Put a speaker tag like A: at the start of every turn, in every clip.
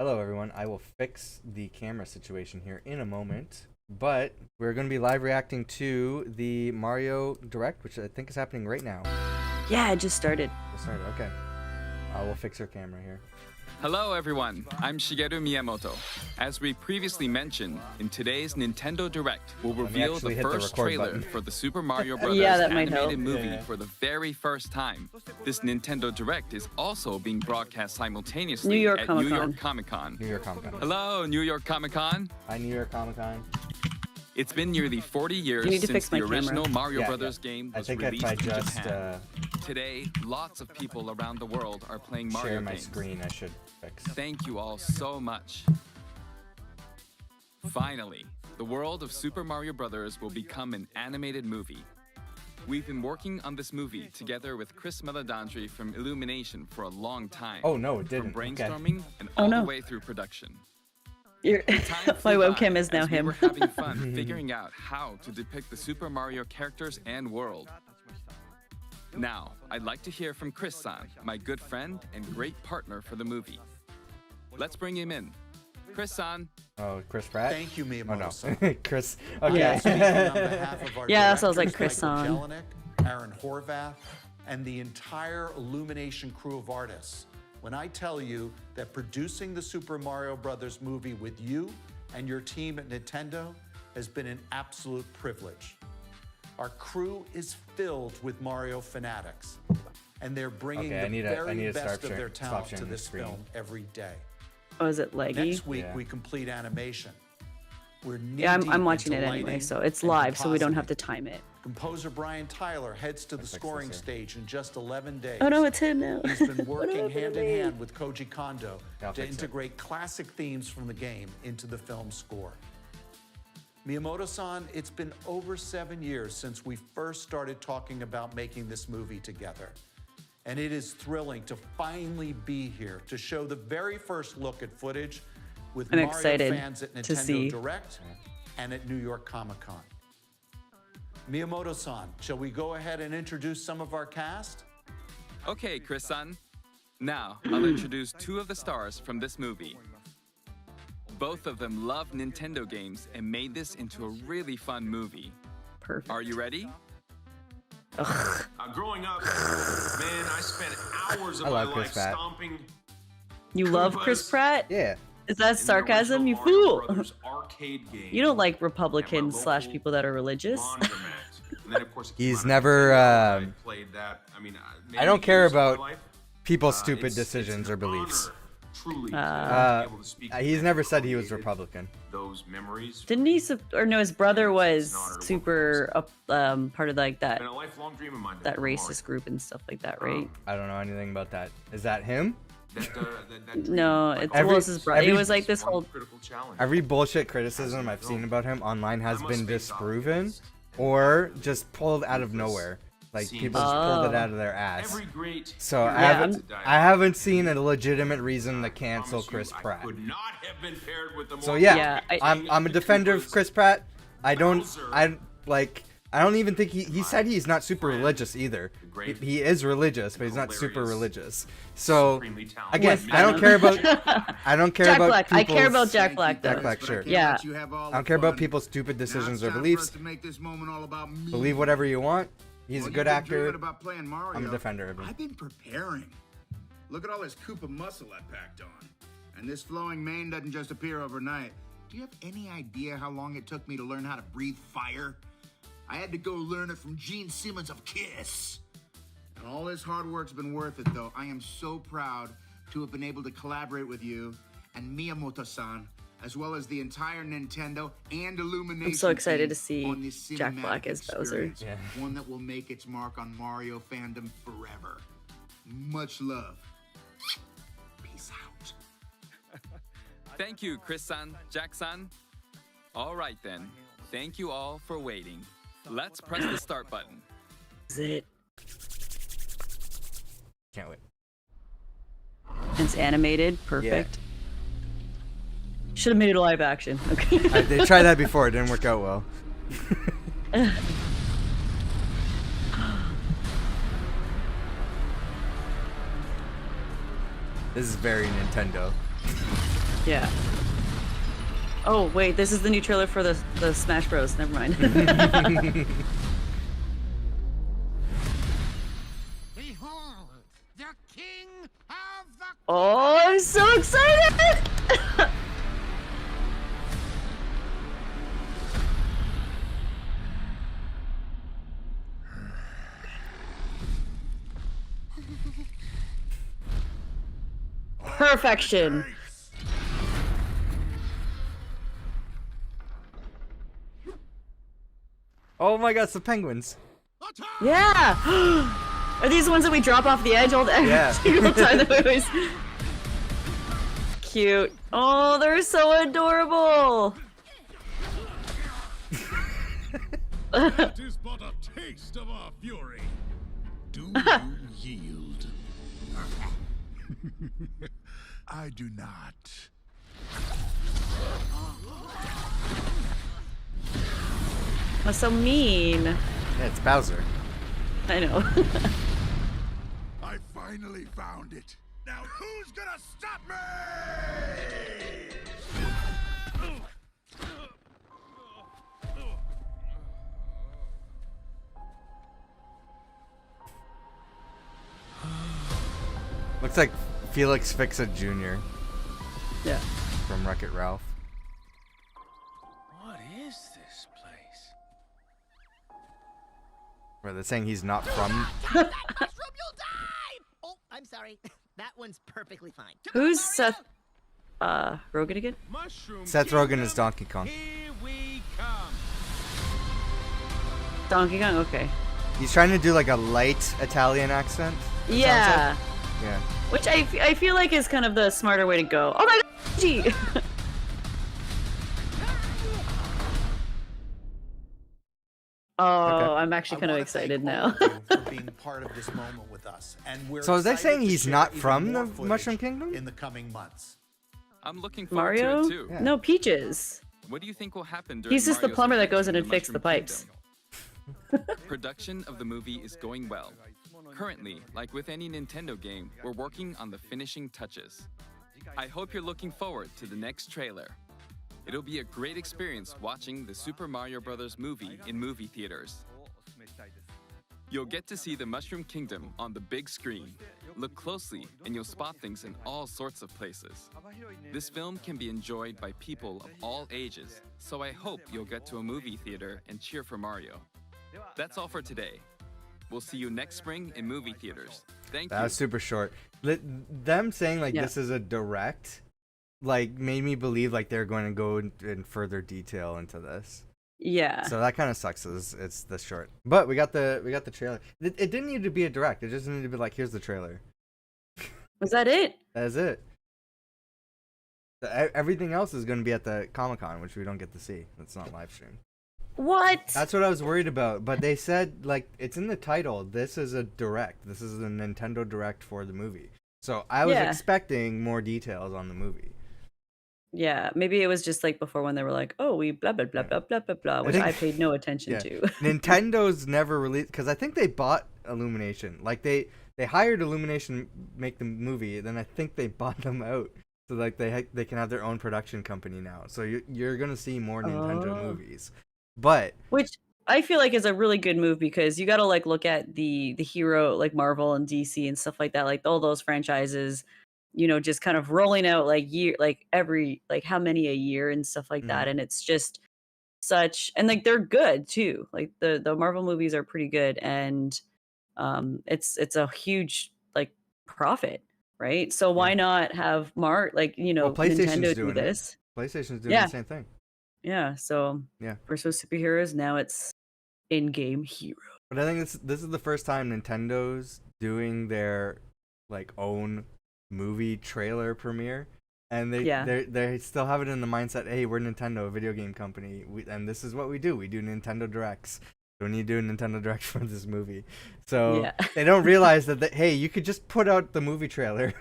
A: Hello, everyone. I will fix the camera situation here in a moment, but we're going to be live reacting to the Mario Direct, which I think is happening right now.
B: Yeah, it just started.
A: Okay. We'll fix our camera here.
C: Hello everyone, I'm Shigeru Miyamoto. As we previously mentioned, in today's Nintendo Direct, we'll reveal the first trailer for the Super Mario Bros. Animated movie for the very first time. This Nintendo Direct is also being broadcast simultaneously at New York Comic-Con. Hello, New York Comic-Con.
A: Hi, New York Comic-Con.
C: It's been nearly 40 years since the original Mario Bros. Game was released in Japan. Today, lots of people around the world are playing Mario games.
A: Share my screen, I should fix.
C: Thank you all so much. Finally, the world of Super Mario Bros. Will become an animated movie. We've been working on this movie together with Chris Meledandri from Illumination for a long time.
A: Oh no, it didn't.
C: From brainstorming and all the way through production.
B: My webcam is now him.
C: We were having fun figuring out how to depict the Super Mario characters and world. Now, I'd like to hear from Chris-san, my good friend and great partner for the movie. Let's bring him in. Chris-san.
A: Oh, Chris Pratt?
D: Thank you, Miyamoto.
A: Oh, no. Chris. Okay.
B: Yeah, that sounds like Chris-san.
D: Aaron Horvath, and the entire Illumination crew of artists. When I tell you that producing the Super Mario Bros. Movie with you and your team at Nintendo has been an absolute privilege. Our crew is filled with Mario fanatics, and they're bringing the very best of their talent to this film every day.
B: Oh, is it laggy?
D: Next week, we complete animation.
B: I'm watching it anyway, so it's live, so we don't have to time it.
D: Composer Brian Tyler heads to the scoring stage in just 11 days.
B: Oh no, it's him now.
D: He's been working hand in hand with Koji Kondo to integrate classic themes from the game into the film score. Miyamoto-san, it's been over 7 years since we first started talking about making this movie together. And it is thrilling to finally be here to show the very first look at footage with Mario fans at Nintendo Direct and at New York Comic-Con. Miyamoto-san, shall we go ahead and introduce some of our cast?
C: Okay, Chris-san. Now, I'll introduce two of the stars from this movie. Both of them love Nintendo games and made this into a really fun movie.
B: Perfect.
C: Are you ready?
E: Growing up, man, I spent hours of my life stomping.
B: You love Chris Pratt?
A: Yeah.
B: Is that sarcasm, you fool? You don't like Republicans slash people that are religious?
A: He's never, I don't care about people's stupid decisions or beliefs. He's never said he was Republican.
B: Didn't he, or no, his brother was super part of like that racist group and stuff like that, right?
A: I don't know anything about that. Is that him?
B: No, it's his brother. It was like this whole
A: every bullshit criticism I've seen about him online has been disproven or just pulled out of nowhere. Like people just pulled it out of their ass. So I haven't seen a legitimate reason to cancel Chris Pratt. So yeah, I'm a defender of Chris Pratt. I don't even think he said he's not super religious either. He is religious, but he's not super religious. So again, I don't care about
B: Jack Black. I care about Jack Black though.
A: Jack Black, sure.
B: Yeah.
A: I don't care about people's stupid decisions or beliefs. Believe whatever you want. He's a good actor. I'm a defender of him.
F: I've been preparing. Look at all this Koopa muscle I packed on. And this flowing mane doesn't just appear overnight. Do you have any idea how long it took me to learn how to breathe fire? I had to go learn it from Gene Simmons of Kiss. And all this hard work's been worth it, though. I am so proud to have been able to collaborate with you and Miyamoto-san, as well as the entire Nintendo and Illumination.
B: I'm so excited to see Jack Black as Bowser.
F: Yeah. One that will make its mark on Mario fandom forever. Much love. Peace out.
C: Thank you, Chris-san, Jack-san. All right then. Thank you all for waiting. Let's press the start button.
B: Is it?
A: Can't wait.
B: It's animated. Perfect. Yeah. Should have made it live action. Okay.
A: They tried that before. It didn't work out well. This is very Nintendo.
B: Yeah. Oh wait, this is the new trailer for the Smash Bros. Never mind.
G: Behold, the king of the.
B: Oh, I'm so excited! Perfection.
A: Oh my god, it's the penguins.
B: Yeah! Are these the ones that we drop off the edge all the single time that we always... Cute. Oh, they're so adorable!
G: That is but a taste of our fury. Do you yield? I do not.
B: What's so mean?
A: Yeah, it's Bowser.
B: I know.
G: I finally found it. Now who's gonna stop me?
A: Looks like Felix Fix-It Jr.
B: Yeah.
A: From Wreck-It Ralph.
G: What is this place?
A: Where they're saying he's not from.
H: Mushroom, you'll die! Oh, I'm sorry. That one's perfectly fine.
B: Who's Seth Rogen again?
G: Mushroom
A: Seth Rogen is Donkey Kong.
G: Here we come.
B: Donkey Kong? Okay.
A: He's trying to do like a light Italian accent.
B: Yeah.
A: Yeah.
B: Which I feel like is kind of the smarter way to go. Oh my god! Gee. Oh, I'm actually kind of excited now.
D: for being part of this moment with us. And we're
A: So is that saying
D: excited to
A: he's
D: share
A: not
D: even
A: from
D: more
A: the
D: footage
A: Mushroom Kingdom?
D: in the coming months?
C: I'm looking forward
B: Mario?
C: to it too.
A: Yeah.
B: No, Peaches.
C: What do you think will happen during
B: He's just the
C: Mario's
B: plumber that goes in
C: adventure
B: and fixes the
C: Mushroom
B: pipes.
C: Kingdom? Production of the movie is going well. Currently, like with any Nintendo game, we're working on the finishing touches. I hope you're looking forward to the next trailer. It'll be a great experience watching the Super Mario Bros. Movie in movie theaters. You'll get to see the Mushroom Kingdom on the big screen. Look closely and you'll spot things in all sorts of places. This film can be enjoyed by people of all ages, so I hope you'll get to a movie theater and cheer for Mario. That's all for today. We'll see you next spring in movie theaters. Thank you.
A: That was super short. Them saying like this is a direct, like made me believe like they're going to go in further detail into this.
B: Yeah.
A: So that kind of sucks. It's the short, but we got the trailer. It didn't need to be a direct. It just needed to be like, here's the trailer.
B: Was that it?
A: That's it. Everything else is going to be at the Comic-Con, which we don't get to see. It's not live streamed.
B: What?
A: That's what I was worried about. But they said, like, it's in the title. This is a direct. This is a Nintendo Direct for the movie. So I was expecting more details on the movie.
B: Yeah, maybe it was just like before when they were like, oh, we blah, blah, blah, blah, blah, blah, blah, which I paid no attention to.
A: Nintendo's never released, because I think they bought Illumination. Like, they hired Illumination make the movie, then I think they bought them out. So, like, they can have their own production company now. So you're going to see more Nintendo movies. But
B: which I feel like is a really good move, because you got to like look at the hero, like Marvel and DC and stuff like that, like all those franchises, you know, just kind of rolling out like every how many a year and stuff like that. And it's just such, and like they're good too. Like the Marvel movies are pretty good, and it's a huge like profit, right? So why not have Nintendo do this?
A: PlayStation's doing the same thing.
B: Yeah, so for superheroes, now it's in-game hero.
A: But I think this is the first time Nintendo's doing their like own movie trailer premiere, and they still have it in the mindset, hey, we're Nintendo, a video game company, and this is what we do. We do Nintendo Directs. We need to do a Nintendo Direct for this movie. So they don't realize that hey, you could just put out the movie trailer.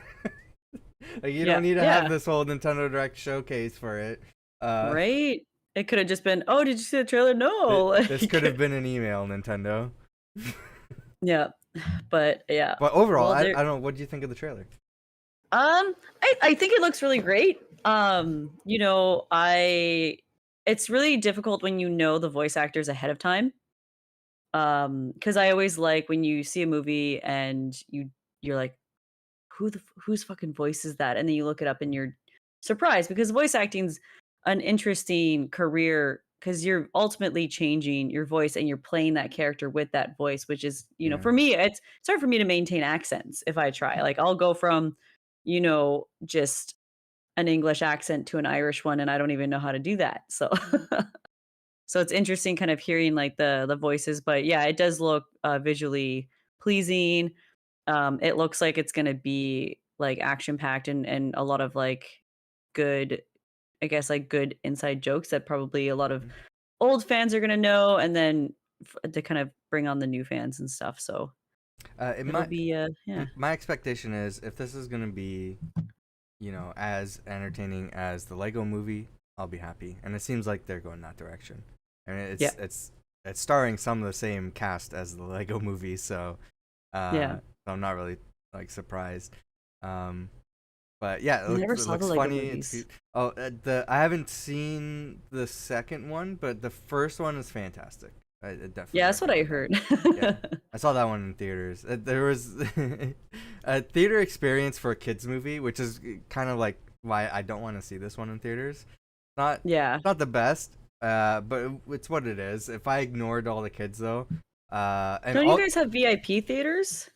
A: Like you don't need to have this whole Nintendo Direct showcase for it.
B: Right? It could have just been, oh, did you see the trailer? No.
A: This could have been an email, Nintendo.
B: Yeah. But
A: But overall, I don't know. What do you think of the trailer?
B: I think it looks really great. You know, it's really difficult when you know the voice actors ahead of time. Because I always like when you see a movie and you're like, whose fucking voice is that? And then you look it up and you're surprised because voice acting's an interesting career because you're ultimately changing your voice and you're playing that character with that voice, which is, you know, for me, it's hard for me to maintain accents if I try. Like I'll go from, you know, just an English accent to an Irish one, and I don't even know how to do that. So so it's interesting kind of hearing like the voices, but yeah, it does look visually pleasing. It looks like it's gonna be like action packed and a lot of like good, I guess like good inside jokes that probably a lot of old fans are gonna know, and then to kind of bring on the new fans and stuff. So it'll be yeah.
A: My expectation is if this is gonna be, you know, as entertaining as the Lego Movie, I'll be happy. And it seems like they're going that direction. I mean, it's starring some of the same cast as the Lego Movie, so so I'm not really like surprised. But yeah, it looks funny. I haven't seen the second one, but the first one is fantastic. I definitely.
B: Yeah, that's what I heard.
A: Yeah, I saw that one in theaters. There was a theater experience for a kids movie, which is kind of like why I don't want to see this one in theaters. Not the best, but it's what it is. If I ignored all the kids though, and
B: don't you guys have VIP theaters?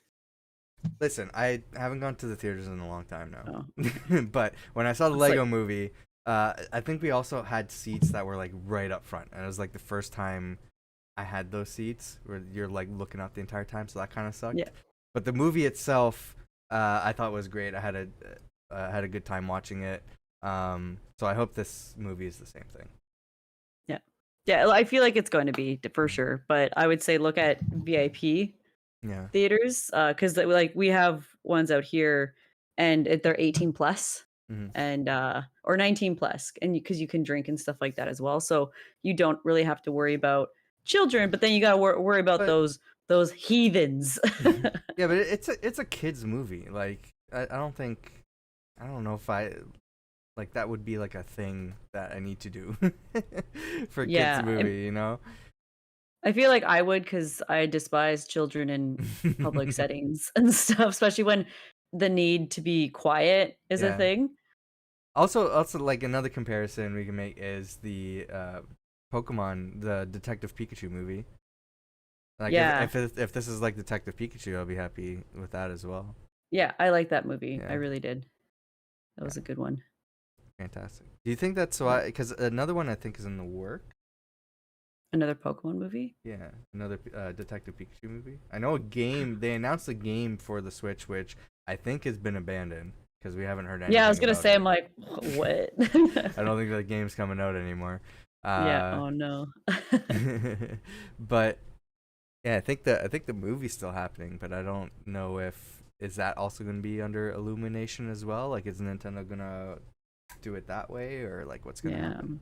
A: Listen, I haven't gone to the theaters in a long time now. Oh. But when I saw the Lego Movie, I think we also had seats that were like right up front, and it was like the first time I had those seats where you're like looking out the entire time, so that kind of sucked.
B: Yeah.
A: But the movie itself, I thought was great. I had a good time watching it. So I hope this movie is the same thing.
B: Yeah, I feel like it's going to be for sure. But I would say look at VIP theaters because like we have ones out here and they're 18 plus and or 19 plus, and because you can drink and stuff like that as well, so you don't really have to worry about children, but then you gotta worry about those heathens.
A: Yeah, but it's a kids movie. Like I don't know if I like that would be like a thing that I need to do for a kids movie, you know.
B: I feel like I would, because I despise children in public settings and stuff, especially when the need to be quiet is a thing.
A: Also, like another comparison we can make is the Pokemon, the Detective Pikachu movie. Like if this is like Detective Pikachu, I'll be happy with that as well.
B: Yeah, I like that movie. I really did. That was a good one.
A: Fantastic. Do you think that's why? Because another one I think is in the work.
B: Another Pokemon movie?
A: Yeah, another Detective Pikachu movie. I know a game. They announced a game for the Switch, which I think has been abandoned because we haven't heard anything.
B: Yeah, I was gonna say, I'm like, what?
A: I don't think the game's coming out anymore.
B: Yeah. Oh no.
A: But yeah, I think the movie's still happening, but I don't know is that also going to be under Illumination as well? Like, is Nintendo gonna do it that way, or like what's gonna happen?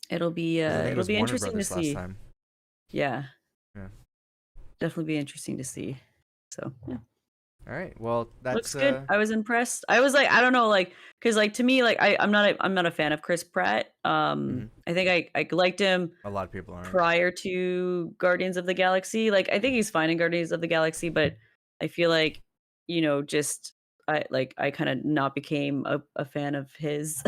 B: It'll be interesting to see. Yeah. Definitely be interesting to see. So yeah.
A: All right. Well, that
B: looks good. I was impressed. I was like, I don't know, like, because like to me, like I'm not a fan of Chris Pratt. I think I liked him.
A: A lot of people aren't.
B: Prior to Guardians of the Galaxy, like I think he's fine in Guardians of the Galaxy, but I feel like, you know, just I kind of not became a fan of his.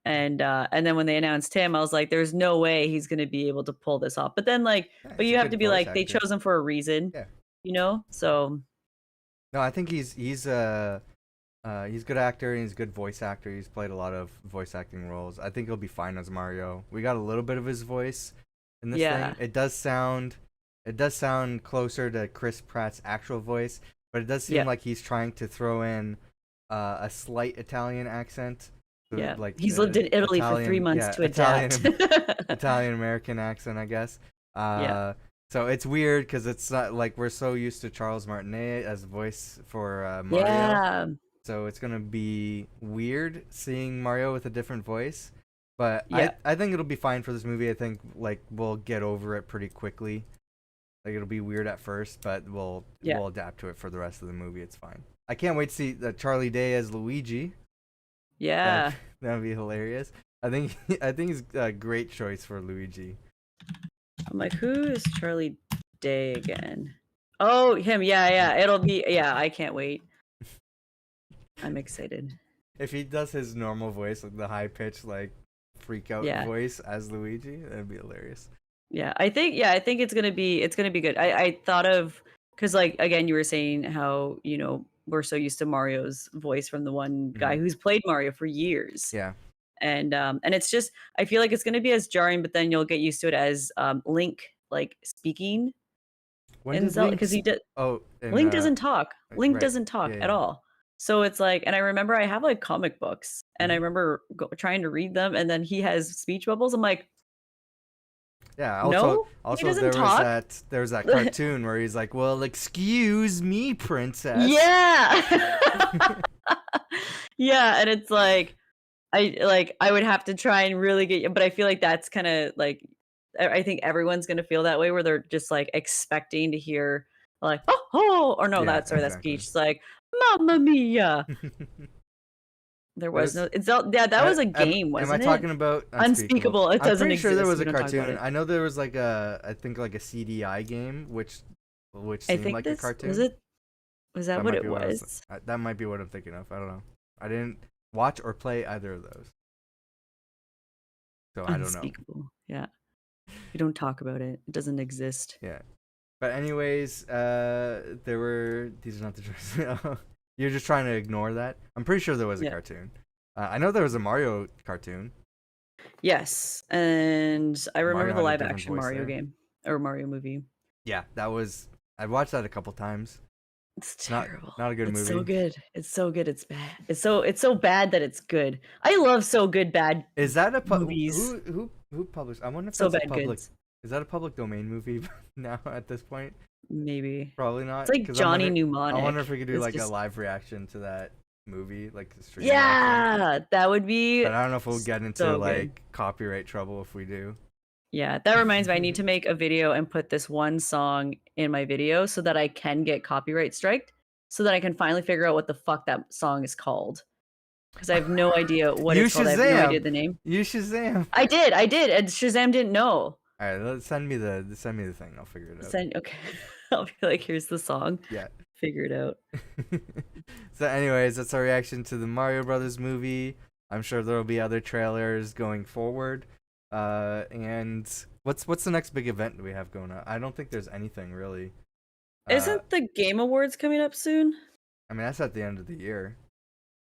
B: And then when they announced him, I was like, there's no way he's going to be able to pull this off. But then like, but you have to be like, they chose him for a reason, you know? So.
A: No, I think he's a good actor and he's a good voice actor. He's played a lot of voice acting roles. I think he'll be fine as Mario. We got a little bit of his voice in this thing. It does sound closer to Chris Pratt's actual voice, but it does seem like he's trying to throw in a slight Italian accent.
B: Yeah, like he's lived in Italy for 3 months to adapt.
A: Italian American accent, I guess. So it's weird because it's not like we're so used to Charles Martinet as voice for Mario. Yeah. So it's gonna be weird seeing Mario with a different voice, but I think it'll be fine for this movie. I think like we'll get over it pretty quickly. Like it'll be weird at first, but we'll adapt to it for the rest of the movie. It's fine. I can't wait to see Charlie Day as Luigi.
B: Yeah,
A: that'd be hilarious. I think he's a great choice for Luigi.
B: I'm like, who is Charlie Day again? Oh, him. Yeah. It'll be. Yeah, I can't wait. I'm excited.
A: If he does his normal voice, like the high pitched, like freak out voice as Luigi, that'd be hilarious.
B: Yeah, I think it's gonna be good. I thought of, because like again, you were saying how we're so used to Mario's voice from the one guy who's played Mario for years.
A: Yeah.
B: And it's just, I feel like it's gonna be as jarring, but then you'll get used to it as Link like speaking.
A: When did Link?
B: Because he did.
A: Oh,
B: Link doesn't talk. Link doesn't talk
A: Yeah.
B: at all. So it's like, and I remember I have like comic books, and I remember trying to read them, and then he has speech bubbles. I'm like.
A: Yeah.
B: Also,
A: there was that cartoon where he's like, "Well, excuse me, princess."
B: Yeah. Yeah, and it's like I would have to try and really get, but I feel like that's kind of like, I think everyone's gonna feel that way, where they're just like expecting to hear like that's speech. It's like Mamma Mia. There was no. That was a game, wasn't it?
A: Am I talking about
B: Unspeakable? It doesn't exist.
A: I'm pretty sure there was a cartoon. I know there was like a CDI game, which seemed like a cartoon.
B: Was that what it was?
A: That might be what I'm thinking of. I don't know. I didn't watch or play either of those, so I don't know.
B: Unspeakable. Yeah, you don't talk about it. It doesn't exist.
A: Yeah, but anyways, these are not the choices. You're just trying to ignore that? I'm pretty sure there was a cartoon. I know there was a Mario cartoon.
B: Yes, and I remember the live action Mario
A: there.
B: game or Mario movie.
A: Yeah, I watched that a couple times.
B: It's terrible.
A: Not a good movie.
B: It's so good. It's so good. It's bad. It's so bad that it's good. I love so good bad.
A: Is that a
B: movies?
A: Who published? I wonder if
B: so
A: that's
B: bad
A: a public.
B: goods.
A: Is that a public domain movie now at this point?
B: Maybe.
A: Probably not.
B: It's like Johnny Mnemonic.
A: I wonder if we could do like a live reaction to that movie, like the stream.
B: Yeah, that would be.
A: But I don't know if we'll get into like copyright trouble if we do.
B: Yeah, that reminds me. I need to make a video and put this one song in my video so that I can get copyright striked, so that I can finally figure out what the fuck that song is called. Because I have no idea what it's called. I have no idea the name.
A: You Shazam.
B: I did, and Shazam didn't know.
A: All right, send me the thing. I'll figure it out.
B: Okay. I'll be like, here's the song.
A: Yeah.
B: Figure it out.
A: So anyways, that's our reaction to the Mario Brothers movie. I'm sure there'll be other trailers going forward. And what's the next big event that we have going on? I don't think there's anything really.
B: Isn't the Game Awards coming up soon?
A: I mean, that's at the end of the year.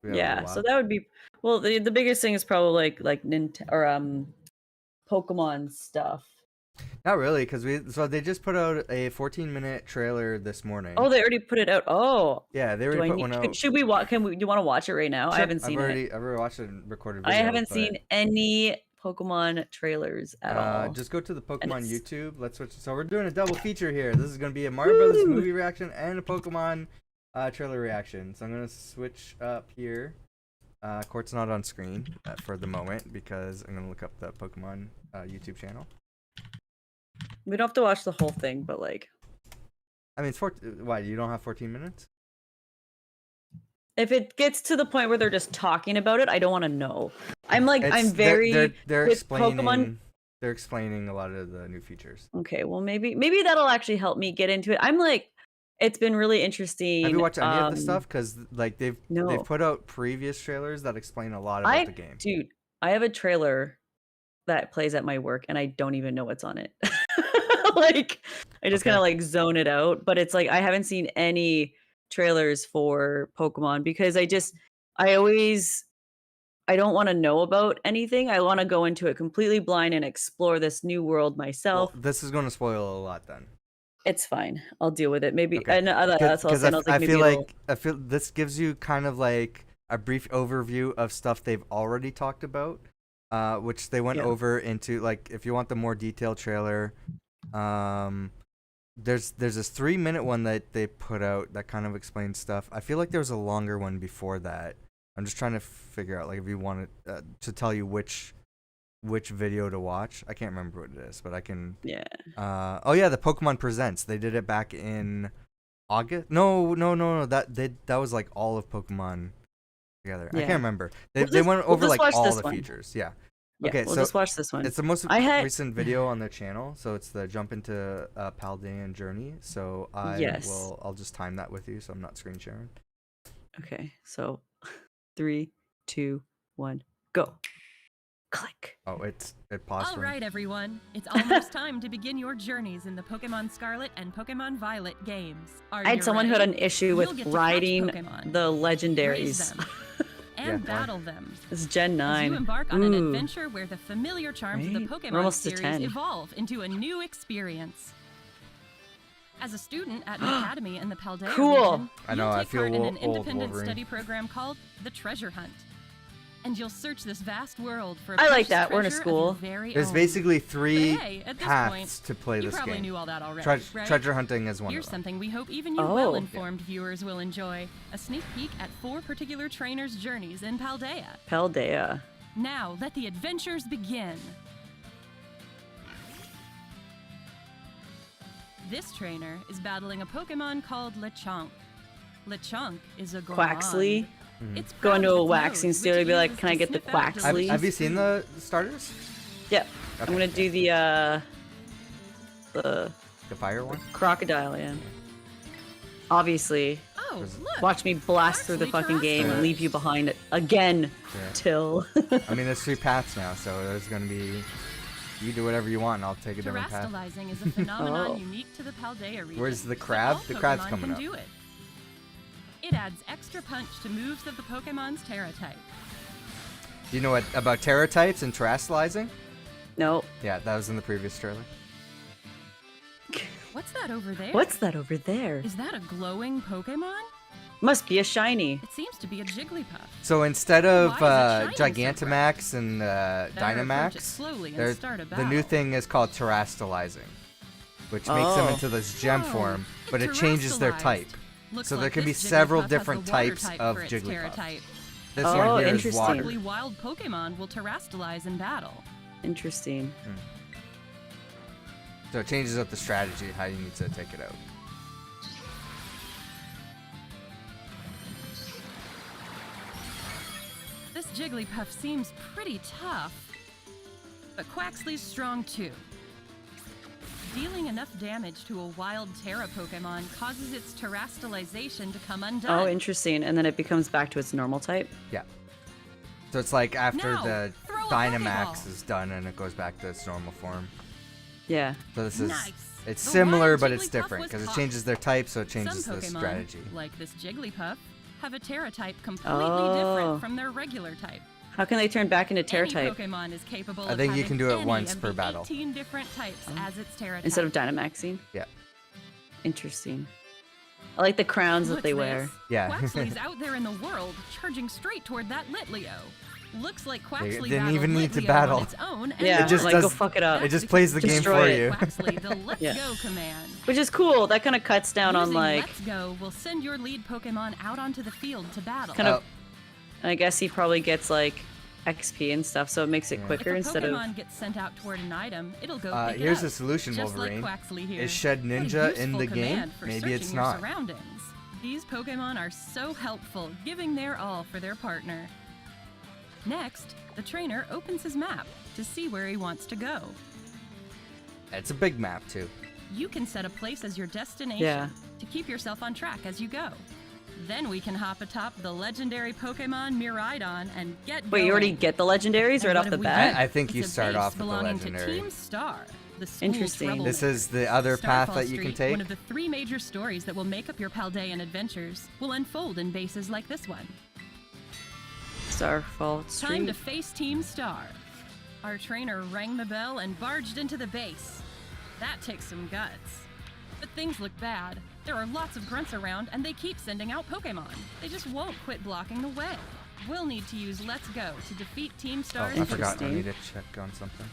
B: Yeah, so that would be, well, the biggest thing is probably like Nintendo or Pokemon stuff.
A: Not really, because they just put out a 14-minute trailer this morning.
B: Oh, they already put it out. Oh,
A: yeah, they already put one out.
B: Should we watch? Do you want to watch it right now?
A: Sure.
B: I haven't seen
A: it. I've already watched it and recorded video.
B: I haven't seen any Pokemon trailers at all.
A: Just go to the Pokemon YouTube. Let's switch. So we're doing a double feature here. This is going to be a Mario Brothers movie reaction and a Pokemon trailer reaction. So I'm going to switch up here. Court's not on screen for the moment because I'm going to look up the Pokemon YouTube channel.
B: We don't have to watch the whole thing, but like.
A: I mean, it's why you don't have 14 minutes?
B: If it gets to the point where they're just talking about it, I don't want to know. I'm
A: they're explaining Pokemon. They're explaining a lot of the new features.
B: Okay, well maybe that'll actually help me get into it. I'm like, it's been really interesting.
A: Have you watched any of the stuff? Because like they've put out previous trailers that explain a lot about the game.
B: Dude, I have a trailer that plays at my work and I don't even know what's on it. Like I just kind of like zone it out, but it's like I haven't seen any trailers for Pokemon because I don't want to know about anything. I want to go into it completely blind and explore this new world myself.
A: Well, this is going to spoil a lot then.
B: It's fine. I'll deal with it. Maybe
A: okay.
B: That's all.
A: I feel this gives you kind of like a brief overview of stuff they've already talked about, which they went over into. Like if you want the more detailed trailer, there's this 3-minute one that they put out that kind of explains stuff. I feel like there was a longer one before that. I'm just trying to figure out like if you wanted to tell you which which video to watch. I can't remember what it is, but I can.
B: Yeah.
A: Oh yeah, the Pokemon Presents. They did it back in August. No. That was like all of Pokemon together. Yeah. I can't remember. They went over like all the features. Yeah. Okay,
B: we'll just watch this one.
A: It's the most recent video on their channel, so it's the jump into Paldean journey. So I'll just time that with you, so I'm not screen sharing.
B: Okay, so 3, 2, 1, go. Click.
A: Oh, it paused.
I: All right, everyone. It's almost time to begin your journeys in the Pokemon Scarlet and Pokemon Violet games.
B: I had someone who had an issue with riding the legendaries.
I: And battle them.
B: It's Gen 9.
I: As you embark on an adventure where the familiar charms of the Pokemon series evolve into a new experience. As a student at an academy in the Paldea region, you'll take part in an independent study program called the Treasure Hunt. And you'll search this vast world for a
B: I like that. We're in a school.
A: There's basically 3 paths to play this game.
I: You probably knew all that already, right?
A: Treasure hunting is one
I: Here's
A: of them.
I: something we hope even you well-informed viewers will enjoy. A sneak peek at 4 particular trainers' journeys in Paldea.
B: Paldea.
I: Now, let the adventures begin. This trainer is battling a Pokemon called Lechonk. Lechonk is a gourmand.
B: Quaxley? It's going to a waxing studio to be like, can I get the Quaxley?
A: Have you seen the starters?
B: Yep. Okay. I'm gonna do the
A: fire one?
B: Crocodile, yeah. Obviously.
I: Oh, look.
B: Watch me blast through the fucking game and leave you behind again. Till.
A: I mean, there's 3 paths now, so there's gonna be. You do whatever you want, and I'll take a different path.
I: Terastallizing is a phenomenon unique to the Paldea region.
A: Where's the crab? The crab's coming up.
I: It adds extra punch to moves of the Pokemon's Terra type.
A: Do you know what about Terra types and terastallizing?
B: No.
A: Yeah, that was in the previous trailer.
I: What's that over there?
B: What's that over there?
I: Is that a glowing Pokemon?
B: Must be a shiny.
I: It seems to be a Jigglypuff.
A: So instead of Gigantamax and Dynamax, the new thing is called terastallizing, which makes them into this gem form, but it changes their type. So there can be several different types of Jigglypuff. This one here is water.
I: Wild Pokemon will terastallize in battle.
B: Interesting.
A: So it changes up the strategy, how you need to take it out.
I: This Jigglypuff seems pretty tough, but Quaxly's strong too. Dealing enough damage to a wild Terra Pokemon causes its terastallization to come undone.
B: Oh, interesting. And then it becomes back to its normal type?
A: Yeah. So it's like after the Dynamax is done and it goes back to its normal form.
B: Yeah.
A: So this is it's similar, but it's different because it changes their type, so it changes the strategy.
I: Like this Jigglypuff, have a Terra type completely different from their regular type.
B: How can they turn back into Terra type?
I: Pokemon is capable
A: I think you can do it once per battle.
I: 18 different types as its Terra type.
B: Instead of Dynamaxing?
A: Yeah.
B: Interesting. I like the crowns that they wear.
A: Yeah.
I: Quaxly's out there in the world, charging straight toward that Litleo. Looks like Quaxly
A: didn't even need to battle.
I: On its own, and
B: yeah,
A: it just
B: like,
A: does,
B: go fuck it up.
A: It just plays the game for you.
I: Quaxly, the Let's Go command.
B: Which is cool. That kind of cuts down on like.
I: Let's Go will send your lead Pokemon out onto the field to battle.
B: Kind of. I guess he probably gets like XP and stuff, so it makes it quicker instead of.
I: If a Pokemon gets sent out toward an item, it'll go pick it
A: here's
I: up.
A: the solution,
I: Just
A: Wolverine.
I: like Quaxly here.
A: Is Shed Ninja in the game? Maybe it's not.
I: Surroundings. These Pokemon are so helpful, giving their all for their partner. Next, the trainer opens his map to see where he wants to go.
A: It's a big map too.
I: You can set a place as your destination to keep yourself on track as you go. Then we can hop atop the legendary Pokemon Miraidon and get going.
B: Wait, you already get the legendaries right off the bat?
A: I think you start off with the legendary.
I: To Team Star, the
B: interesting.
A: This is the other path that you can take.
I: One of the 3 major stories that will make up your Paldean adventures will unfold in bases like this one.
B: Starfall Street.
I: Time to face Team Star. Our trainer rang the bell and barged into the base. That takes some guts. But things look bad. There are lots of grunts around, and they keep sending out Pokemon. They just won't quit blocking the way. We'll need to use Let's Go to defeat Team Star's...
A: Oh, I forgot. I need to check on something.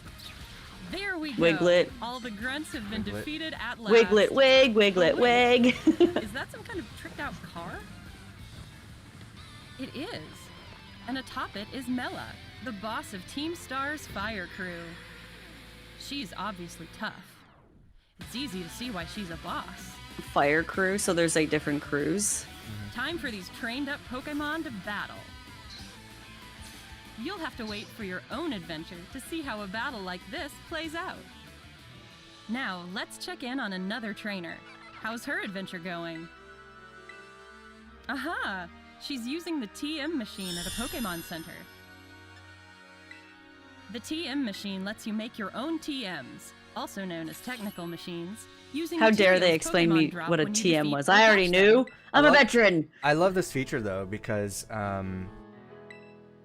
I: There we go.
B: Wiglet.
I: All the grunts have been defeated at last.
B: Wiglet, wig, Wiglet, wig.
I: Is that some kind of tricked out car? It is. And atop it is Mela, the boss of Team Star's fire crew. She's obviously tough. It's easy to see why she's a boss.
B: Fire crew, so there's like different crews.
I: Time for these trained up Pokemon to battle. You'll have to wait for your own adventure to see how a battle like this plays out. Now, let's check in on another trainer. How's her adventure going? Aha! She's using the TM machine at a Pokemon Center. The TM machine lets you make your own TMs, also known as technical machines.
B: How dare they explain me what a TM was? I already knew. I'm a veteran.
A: I love this feature though because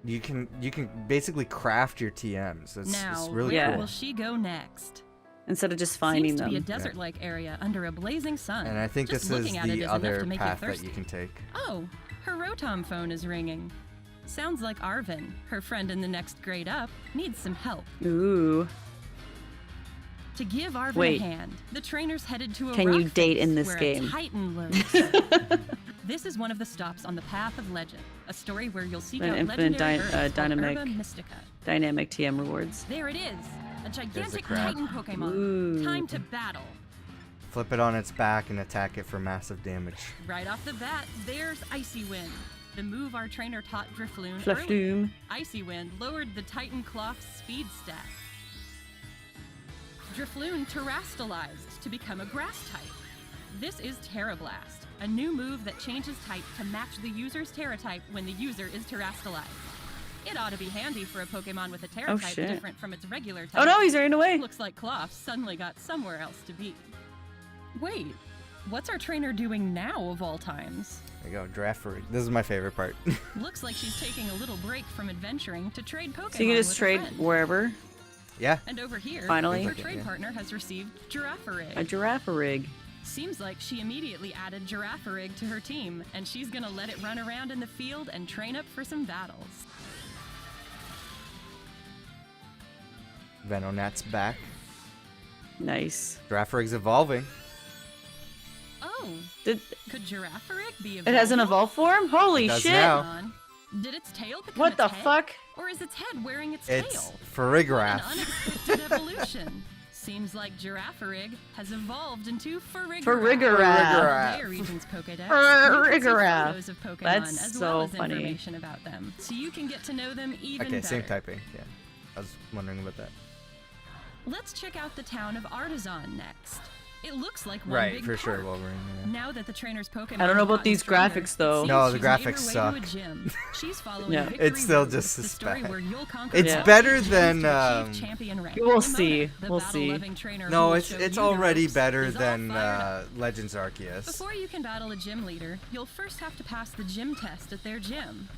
A: you can basically craft your TMs. It's really cool.
I: Where will she go next?
B: Instead of just finding them.
I: Seems to be a desert-like area under a blazing sun.
A: And I think this is the other path that you can take.
I: Oh, her Rotom phone is ringing. Sounds like Arvin, her friend in the next grade up, needs some help.
B: Ooh.
I: To give Arvin a hand, the trainer's headed to a
B: Can you
I: rock
B: date
I: face
B: in this
I: where
B: game?
I: A Titan lurks. This is one of the stops on the path of legend, a story where you'll seek out legendary birds
B: dynamic
I: Herba Mystica.
B: Dynamic TM rewards.
I: There it is, a gigantic Titan Pokemon.
B: Ooh.
I: Time to battle.
A: Flip it on its back and attack it for massive damage.
I: Right off the bat, there's Icy Wind. The move our trainer taught Drifloon
B: Flufdoom.
I: earlier. Icy Wind lowered the Titan Cloth's speed stat. Drifloon terastallized to become a grass type. This is Terra Blast, a new move that changes type to match the user's Terra type when the user is terastallized. It ought to be handy for a Pokemon with a Terra type different from its regular type.
B: Oh no, he's running away!
I: Looks like Cloth suddenly got somewhere else to be. Wait, what's our trainer doing now of all times?
A: There you go, Giraffe. This is my favorite part.
I: Looks like she's taking a little break from adventuring to trade Pokemon.
B: So you can just trade wherever?
A: Yeah.
I: And over here,
B: finally,
I: her trade partner has received Girafarig.
B: A Girafarig.
I: Seems like she immediately added Girafarig to her team, and she's gonna let it run around in the field and train up for some battles.
A: Venonat's back.
B: Nice.
A: Girafarig's evolving.
I: Oh, could Girafarig be evolved?
B: It has an evolved form? Holy shit!
A: Now.
I: Did its tail become
B: what the
I: head?
B: fuck?
I: Or is its head wearing its
A: tail?
I: It's
A: Farigiraf.
I: An unexpected evolution. Seems like Girafarig has evolved into Farigiraf.
B: Farigiraf.
I: Region's Pokédex.
B: Farigiraf.
I: Photos of Pokemon
B: That's
I: as
B: so
I: well as
B: funny.
I: Information about them, so you can get to know them even
A: okay,
I: better.
A: same typing. Yeah, I was wondering about that.
I: Let's check out the town of Artisan next. It looks like one
A: right,
I: big
A: for
I: park.
A: sure, Wolverine. Yeah.
I: Now that the trainer's Pokemon
B: I don't know about these graphics though.
A: No, the graphics suck.
I: She's following
B: yeah,
A: it's still just
I: the
A: as
I: story
A: bad.
I: where you'll conquer
A: It's better than.
B: We'll see. We'll see.
A: No, it's already better than Legends Arceus.
I: Before you can battle a gym leader, you'll first have to pass the gym test at their gym.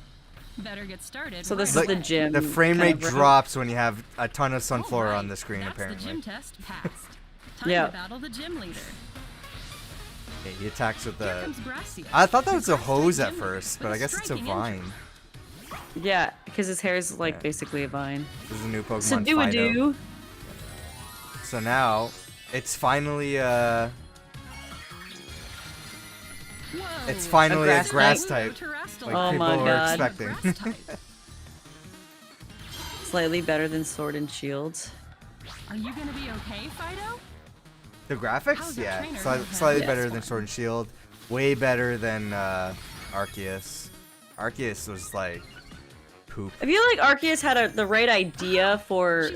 I: Better get started.
B: So this is the gym.
A: The frame rate drops when you have a ton of Sunflora on the screen,
I: That's
A: apparently.
I: The gym test passed. Time to battle the gym leader.
A: Okay, he attacks with the.
I: Gracias.
A: I thought that was a hose at first, but I guess it's a vine.
B: Yeah, because his hair is like basically a vine.
A: This is a new Pokemon.
B: So do-a-do.
A: So now, it's finally
I: Whoa,
A: it's finally a grass
B: type.
A: Like
B: oh
A: people
B: my
A: were
B: god.
A: expecting.
B: Slightly better than Sword and Shield.
I: Are you gonna be okay, Fido?
A: The graphics? Yeah, slightly better than Sword and Shield. Way better than Arceus. Arceus was like poop.
B: I feel like Arceus had the right idea for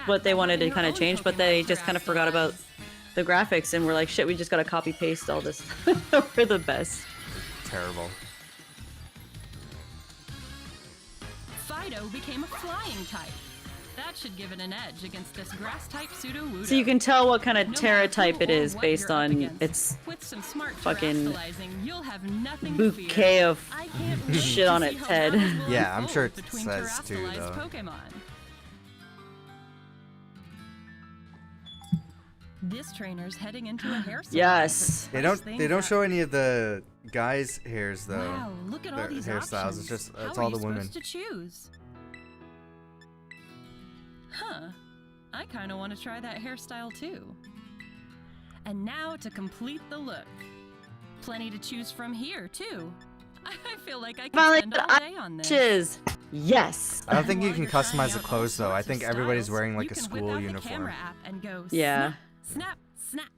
B: what they wanted to kind of change, but they just kind of forgot about the graphics and were like, shit, we just gotta copy paste all this. We're the best.
A: Terrible.
I: Fido became a flying type. That should give it an edge against this grass type Sudowoodo.
B: So you can tell what kind of Terra type it is based on its
I: with some smart
B: fucking
I: you'll have nothing
B: bouquet of shit on its head.
A: Yeah, I'm sure it says too, though.
I: Pokemon. This trainer's heading into a hairstyle.
B: Yes.
A: They don't show any of the guys' hairs though.
I: Wow, look at all these
A: hairstyles.
I: options.
A: It's just
I: How
A: it's
I: are
A: all
I: you
A: the women.
I: supposed to choose? Huh. I kind of want to try that hairstyle too. And now to complete the look. Plenty to choose from here too. I feel like I can spend all day on this.
B: Yes.
A: I don't think you can customize the clothes though. I think everybody's wearing like a school uniform.
I: And go
B: yeah.
I: Snap, snap.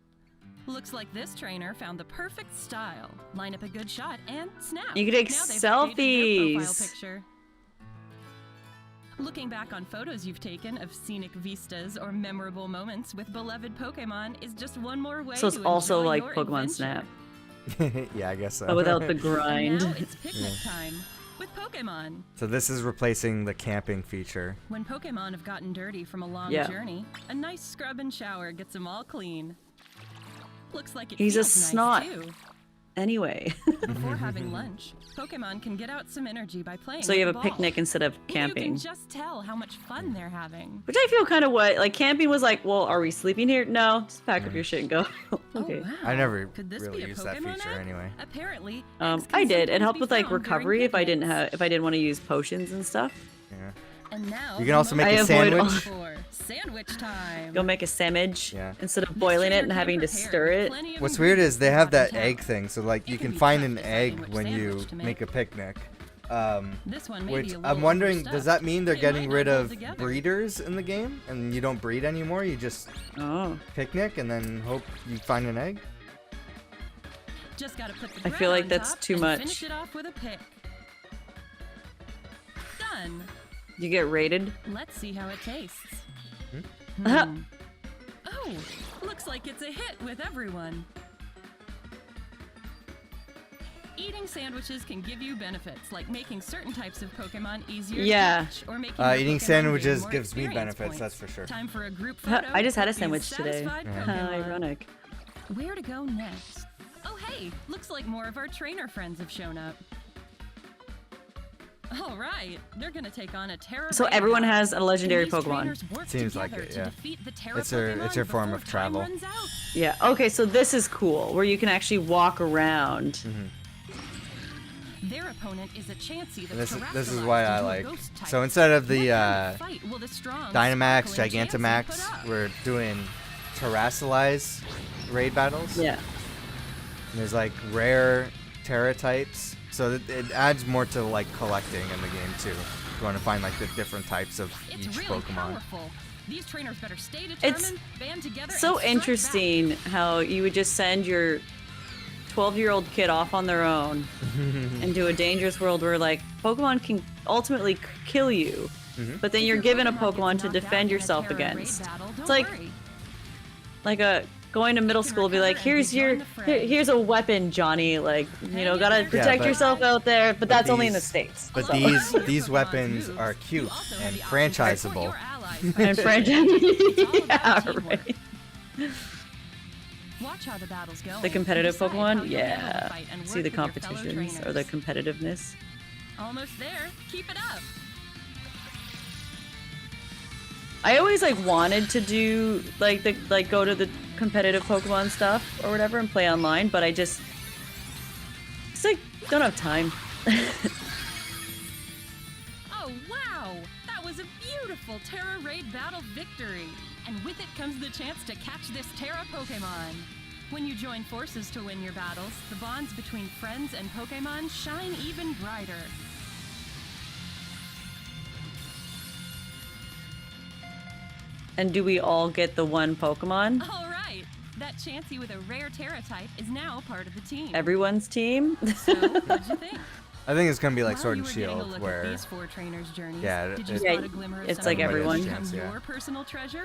I: Looks like this trainer found the perfect style. Line up a good shot and snap.
B: You can take selfies.
I: Looking back on photos you've taken of scenic vistas or memorable moments with beloved Pokemon is just one more way
B: so it's
I: to
B: also
I: enjoy
B: like
I: your
B: Pokemon
I: adventure.
B: Snap.
A: Yeah, I guess so.
B: But without the grind.
I: Now it's picnic time with Pokemon.
A: So this is replacing the camping feature.
I: When Pokemon have gotten dirty from a long journey, a nice scrub and shower gets them all clean. Looks like it
B: He's a
I: feels
B: snot.
I: nice too.
B: Anyway.
I: Before having lunch, Pokemon can get out some energy by playing.
B: So you
I: with
B: have a
I: ball.
B: picnic instead of camping.
I: You can just tell how much fun they're having.
B: Which I feel kind of what like camping was like. Well, are we sleeping here? No, just pack up your shit and go. Okay.
I: Oh, wow.
A: I never
I: Could this
A: really
I: be a
A: used that
I: Pokemon
A: feature
I: egg?
A: anyway.
I: Apparently.
B: I did. It helped with like recovery if I didn't want to use potions and stuff.
A: Yeah.
I: And now
A: You can also make
B: I
A: a
B: avoid
A: sandwich.
I: for sandwich time.
B: Go make a sandwich
A: Yeah.
B: instead of boiling it and having to stir it.
A: What's weird is they have that egg thing, so like you can find an egg when you make a picnic.
I: This one may
A: Which
I: be a
A: I'm
I: little
A: wondering, does
I: overstuffed.
A: that mean they're
I: It
A: getting
I: might
A: rid
I: not hold
A: of
I: together.
A: breeders in the game and you don't breed anymore? You just picnic and then hope you find an egg?
I: Just gotta put the
B: I feel
I: bread
B: like
I: on
B: that's
I: top
B: too
I: and
B: much.
I: Finish it off with a pick. Done.
B: You get rated.
I: Let's see how it tastes.
B: Uh-huh.
I: Oh, looks like it's a hit with everyone. Eating sandwiches can give you benefits, like making certain types of Pokemon easier to catch, or making your
A: Eating
I: Pokemon
A: sandwiches
I: gain more
A: gives me
I: experience
A: benefits,
I: points.
A: that's for sure.
I: Time for a group photo.
B: I just had a
I: with these
B: sandwich today.
I: satisfied
A: Yeah.
I: Pokemon.
B: Ironic.
I: Where to go next? Oh hey, looks like more of our trainer friends have shown up. All right, they're gonna take on a Terra.
B: So
I: Raid
B: everyone
I: battle.
B: has a legendary
I: Can these
B: Pokemon.
I: trainers work
A: Seems like
I: together
A: it,
I: to
A: yeah.
I: defeat the Terra
A: It's their
I: Pokemon
A: form of
I: before time
A: travel.
I: runs out?
B: Yeah. Okay. So this is cool, where you can actually walk around.
I: Their opponent is a Chansey that's
A: This is why I
I: terrestrialized
A: like.
I: into a ghost type.
A: So instead of the
I: What kind of fight will the strong,
A: Dynamax,
I: sparkling Chansey put
A: Gigantamax,
I: up?
A: we're doing Terrasilize raid battles.
B: Yeah.
A: And there's like rare Terra types, so it adds more to like collecting in the game too. You want to find like the different types of
I: It's
A: each
I: really
A: Pokemon.
I: powerful. These trainers better stay determined, band together,
B: So
I: and strike
B: interesting how you would just send your 12-year-old kid off on their own into a dangerous world where like Pokemon can ultimately kill you, but then
I: If
B: you're
I: your
B: given a
I: Pokemon gets
B: Pokemon to
I: knocked out
B: defend
I: in a
B: yourself
I: Terra raid
B: against.
I: battle,
B: It's
I: don't
B: like
I: worry.
B: like going to middle
I: You can
B: school, be like,
I: recover and
B: here's your
I: rejoin the fray.
B: here's a weapon, Johnny. Like gotta
I: Yeah,
B: protect
A: but-
B: yourself out there. But that's only in the
A: these-
B: States.
A: But
B: so.
A: these
I: Pokemon's
A: weapons
I: moves,
A: are
I: you
A: cute
I: also have
A: and
I: the option to support
A: franchisable.
I: your allies by
B: And franchise.
I: It's all
B: Yeah,
I: about teamwork.
B: right.
I: Watch how the battle's going.
B: The competitive
I: Decide how
B: Pokemon,
I: you'll handle the
B: yeah.
I: fight and
B: See
I: work
B: the
I: with your fellow
B: competitions or the
I: trainers.
B: competitiveness.
I: Almost there. Keep it up.
B: I always like wanted to do like go to the competitive Pokemon stuff or whatever and play online, but I just like don't have time.
I: Oh wow! That was a beautiful Terra Raid battle victory! And with it comes the chance to catch this Terra Pokemon. When you join forces to win your battles, the bonds between friends and Pokemon shine even brighter.
B: And do we all get the one Pokemon?
I: All right! That Chansey with a rare Terra type is now part of the team.
B: Everyone's team?
I: So, what'd you think?
A: I think it's gonna be like
I: While
A: Sword
I: you
A: and
I: were getting a
A: Shield,
I: look at
A: where
I: these four trainers' journeys,
A: Yeah,
I: did you
A: it-
I: spot a glimmer of
B: it's
I: something
B: like everyone.
I: that has
A: Chance,
I: become
A: yeah.
I: your personal treasure?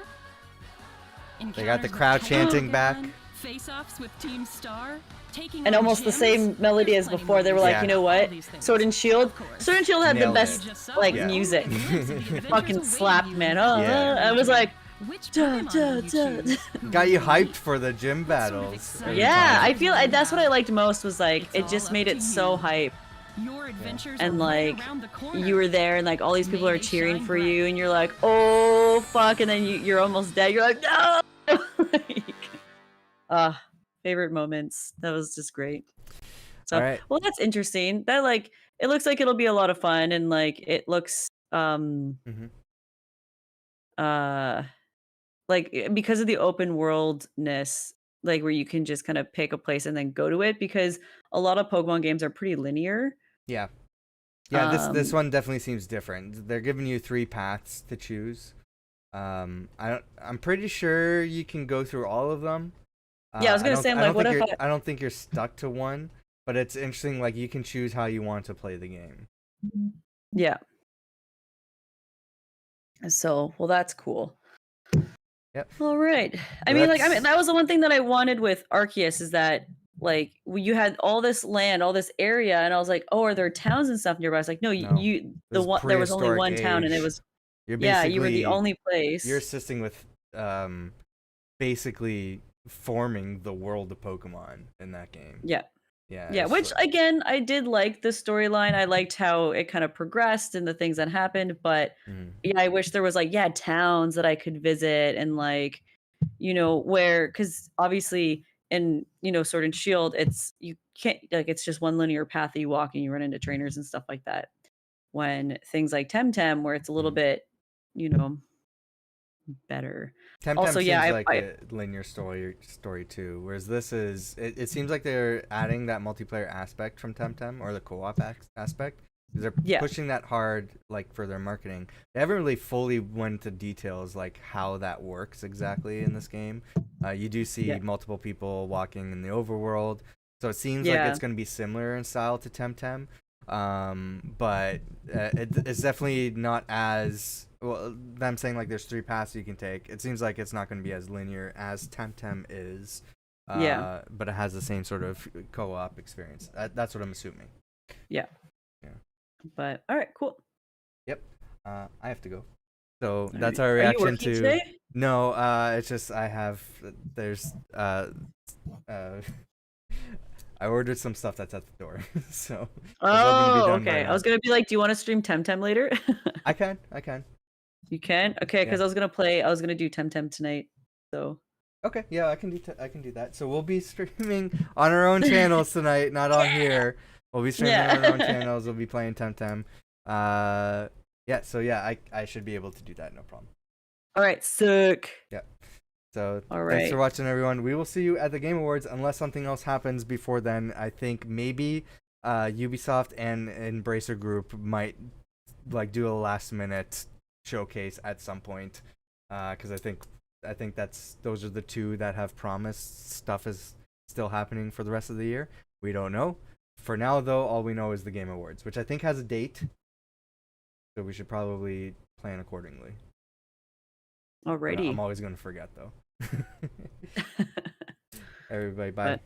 A: They got the
I: Encounters
A: crowd
I: with Terra
A: chanting back.
I: Pokemon, face-offs with Team Star, taking
B: And
I: on
B: almost the
I: gyms.
B: same melody
I: There's
B: as
I: plenty
B: before. They were
I: more.
B: like,
A: Yeah.
B: you know
I: All
B: what?
I: these things.
B: Sword and Shield.
I: Of course.
B: Sword and Shield had the
A: Nailed
B: best
I: it. Just
B: like
A: Yeah.
B: music.
I: Glimpse of the adventures
B: Fucking
I: awaiting
B: slap,
I: you
B: man.
I: in
B: Oh,
A: Yeah.
B: I was like,
I: Which
B: duh,
I: Pokemon
B: duh,
I: will you
B: duh.
I: choose?
A: got you hyped for the gym
I: What sort of
A: battles.
I: excitement?
B: yeah. I
I: It's
B: feel that's what I liked most was like
I: It's
B: it
I: all
B: just
I: up
B: made
I: to
B: it so
I: you.
B: hype.
I: Your adventures
B: And
I: are right
B: like
I: around the corner.
B: you were there and like all these people
I: May
B: are
I: they
B: cheering
I: shine
B: for
I: bright.
B: you and you're like, oh fuck, and then you're almost dead. You're like, no. Like, favorite moments. That was just great. So
A: All right.
B: well, that's interesting. That like it looks like it'll be a lot of fun and like it looks like because of the open worldness, like where you can just kind of pick a place and then go to it because a lot of Pokemon games are pretty linear.
A: Yeah. Yeah, this one definitely seems different. They're giving you 3 paths to choose. I'm pretty sure you can go through all of them.
B: Yeah, I was gonna say, I'm like, what if
A: I don't think you're stuck to one, but it's interesting. Like, you can choose how you want to play the game.
B: Yeah. So, well, that's cool.
A: Yep.
B: All right. I mean, that was the one thing that I wanted with Arceus is that, like, you had all this land, all this area, and I was like, oh, are there towns and stuff nearby? It's like, no, there was only one town, and it was, you were the only place.
A: You're assisting with, basically forming the world of Pokemon in that game.
B: Yeah. Yeah, which again, I did like the storyline. I liked how it kind of progressed and the things that happened, but yeah, I wish there was like towns that I could visit and like, where, because obviously in Sword and Shield, you can't, like, it's just one linear path that you walk and you run into trainers and stuff like that. When things like Temtem, where it's a little bit, better.
A: Temtem also, seems like a linear story too, whereas this is it seems like they're adding that multiplayer aspect from Temtem, or the co-op aspect. They're pushing that hard, like, for their marketing. They haven't really fully went into details like how that works exactly in this game. You do see multiple people walking in the overworld, so it seems like it's going to be similar in style to Temtem. But it's definitely not as well. I'm saying, like, there's 3 paths you can take. It seems like it's not going to be as linear as Temtem is. But it has the same sort of co-op experience. That's what I'm assuming.
B: Yeah. But all right, cool.
A: Yep. I have to go. So that's our reaction to.
B: Today?
A: No, it's just there's I ordered some stuff that's at the door. So.
B: Okay. I was gonna be like, do you want to stream Temtem later?
A: I can.
B: You can? Okay, because I was gonna do Temtem tonight. So.
A: Okay, yeah, I can do that. So we'll be streaming on our own channels tonight, not on here. We'll be streaming on our own channels. We'll be playing Temtem. So I should be able to do that, no problem.
B: All right, sick.
A: Yeah. So thanks for watching, everyone. We will see you at the Game Awards unless something else happens before then. I think maybe Ubisoft and Embracer Group might do a last minute showcase at some point, because I think those are the 2 that have promised stuff is still happening for the rest of the year. We don't know. For now, though, all we know is the Game Awards, which I think has a date, so we should probably plan accordingly.
B: Alrighty.
A: I'm always going to forget, though. Everybody, bye.